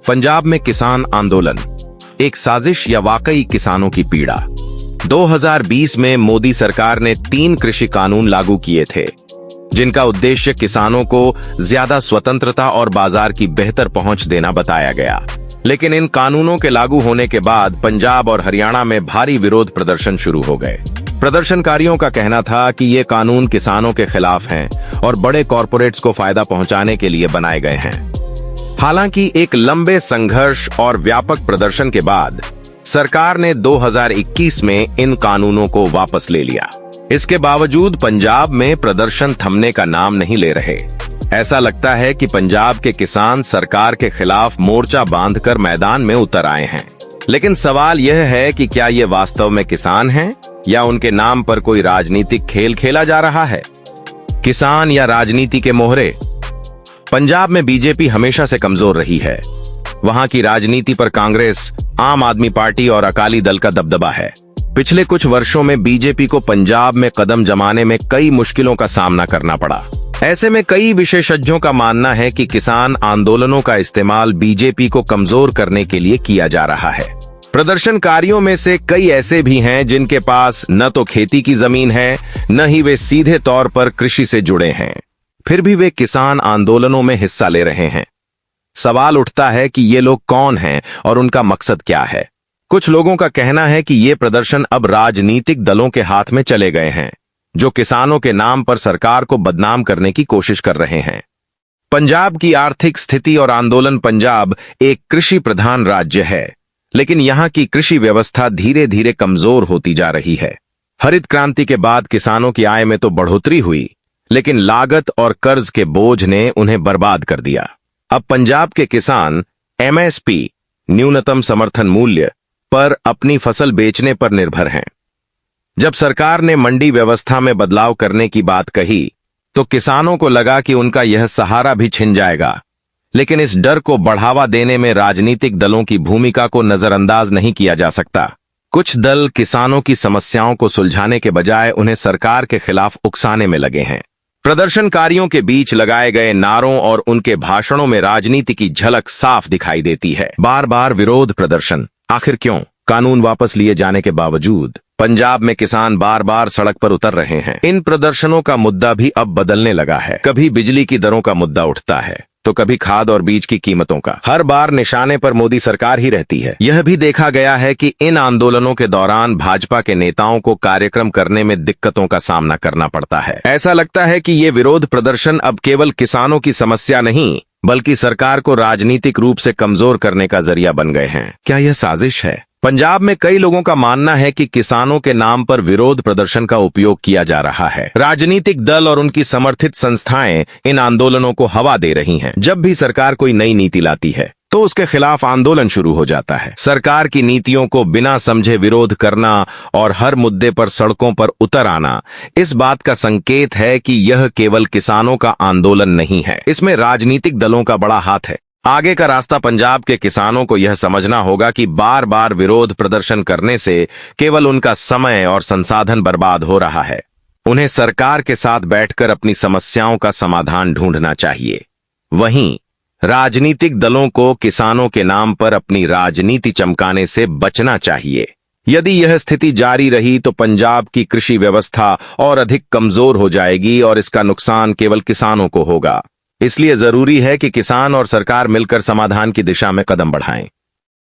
पंजाब में किसान आंदोलन, एक साजिश या वाकई किसानों की पीड़ा। 2020 में मोदी सरकार ने 3 कृषि कानून लागू किए थे, जिनका उद्देश्य किसानों को ज्यादा स्वतंत्रता और बाजार की बेहतर पहुंच देना बताया गया। लेकिन इन कानूनों के लागू होने के बाद पंजाब और हरियाणा में भारी विरोध प्रदर्शन शुरू हो गए। प्रदर्शनकारियों का कहना था कि ये कानून किसानों के खिलाफ हैं और बड़े कॉरपोरेट्स को फायदा पहुंचाने के लिए बनाए गए हैं। हालांकि एक लंबे संघर्ष और व्यापक प्रदर्शन के बाद सरकार ने 2021 में इन कानूनों को वापस ले लिया। इसके बावजूद पंजाब में प्रदर्शन थमने का नाम नहीं ले रहे। ऐसा लगता है कि पंजाब के किसान सरकार के खिलाफ मोर्चा बांधकर मैदान में उतर आए हैं। लेकिन सवाल यह है कि क्या ये वास्तव में किसान हैं या उनके नाम पर कोई राजनीतिक खेल खेला जा रहा है? किसान या राजनीति के मोहरे? पंजाब में बीजेपी हमेशा से कमजोर रही है। वहां की राजनीति पर कांग्रेस, आम आदमी पार्टी और अकाली दल का दबदबा है। पिछले कुछ वर्षों में बीजेपी को पंजाब में कदम जमाने में कई मुश्किलों का सामना करना पड़ा। ऐसे में कई विशेषज्ञों का मानना है कि किसान आंदोलनों का इस्तेमाल बीजेपी को कमजोर करने के लिए किया जा रहा है। प्रदर्शनकारियों में से कई ऐसे भी हैं जिनके पास न तो खेती की जमीन है, न ही वे सीधे तौर पर कृषि से जुड़े हैं। फिर भी वे किसान आंदोलनों में हिस्सा ले रहे हैं। सवाल उठता है कि ये लोग कौन हैं और उनका मकसद क्या है। कुछ लोगों का कहना है कि ये प्रदर्शन अब राजनीतिक दलों के हाथ में चले गए हैं, जो किसानों के नाम पर सरकार को बदनाम करने की कोशिश कर रहे हैं। पंजाब की आर्थिक स्थिति और आंदोलन। पंजाब एक कृषि प्रधान राज्य है, लेकिन यहाँ की कृषि व्यवस्था धीरे धीरे कमजोर होती जा रही है। हरित क्रांति के बाद किसानों की आय में तो बढ़ोतरी हुई, लेकिन लागत और कर्ज के बोझ ने उन्हें बर्बाद कर दिया। अब पंजाब के किसान एमएसपी, न्यूनतम समर्थन मूल्य, पर अपनी फसल बेचने पर निर्भर हैं। जब सरकार ने मंडी व्यवस्था में बदलाव करने की बात कही, तो किसानों को लगा कि उनका यह सहारा भी छिन जाएगा। लेकिन इस डर को बढ़ावा देने में राजनीतिक दलों की भूमिका को नजरअंदाज नहीं किया जा सकता। कुछ दल किसानों की समस्याओं को सुलझाने के बजाय उन्हें सरकार के खिलाफ उकसाने में लगे हैं। प्रदर्शनकारियों के बीच लगाए गए नारों और उनके भाषणों में राजनीति की झलक साफ दिखाई देती है। बार बार विरोध प्रदर्शन। आखिर क्यों? कानून वापस लिए जाने के बावजूद पंजाब में किसान बार बार सड़क पर उतर रहे हैं। इन प्रदर्शनों का मुद्दा भी अब बदलने लगा है। कभी बिजली की दरों का मुद्दा उठता है, तो कभी खाद और बीज की कीमतों का। हर बार निशाने पर मोदी सरकार ही रहती है। यह भी देखा गया है कि इन आंदोलनों के दौरान भाजपा के नेताओं को कार्यक्रम करने में दिक्कतों का सामना करना पड़ता है। ऐसा लगता है कि ये विरोध प्रदर्शन अब केवल किसानों की समस्या नहीं, बल्कि सरकार को राजनीतिक रूप से कमजोर करने का जरिया बन गए हैं। क्या यह साजिश है? पंजाब में कई लोगों का मानना है कि किसानों के नाम पर विरोध प्रदर्शन का उपयोग किया जा रहा है। राजनीतिक दल और उनकी समर्थित संस्थाएं इन आंदोलनों को हवा दे रही हैं। जब भी सरकार कोई नई नीति लाती है, तो उसके खिलाफ आंदोलन शुरू हो जाता है। सरकार की नीतियों को बिना समझे विरोध करना और हर मुद्दे पर सड़कों पर उतर आना इस बात का संकेत है कि यह केवल किसानों का आंदोलन नहीं है, इसमें राजनीतिक दलों का बड़ा हाथ है। आगे का रास्ता पंजाब के किसानों को यह समझना होगा कि बार बार विरोध प्रदर्शन करने से केवल उनका समय और संसाधन बर्बाद हो रहा है। उन्हें सरकार के साथ बैठकर अपनी समस्याओं का समाधान ढूंढना चाहिए। वहीं राजनीतिक दलों को किसानों के नाम पर अपनी राजनीति चमकाने से बचना चाहिए। यदि यह स्थिति जारी रही तो पंजाब की कृषि व्यवस्था और अधिक कमजोर हो जाएगी और इसका नुकसान केवल किसानों को होगा। इसलिए जरूरी है कि किसान और सरकार मिलकर समाधान की दिशा में कदम बढ़ाएं।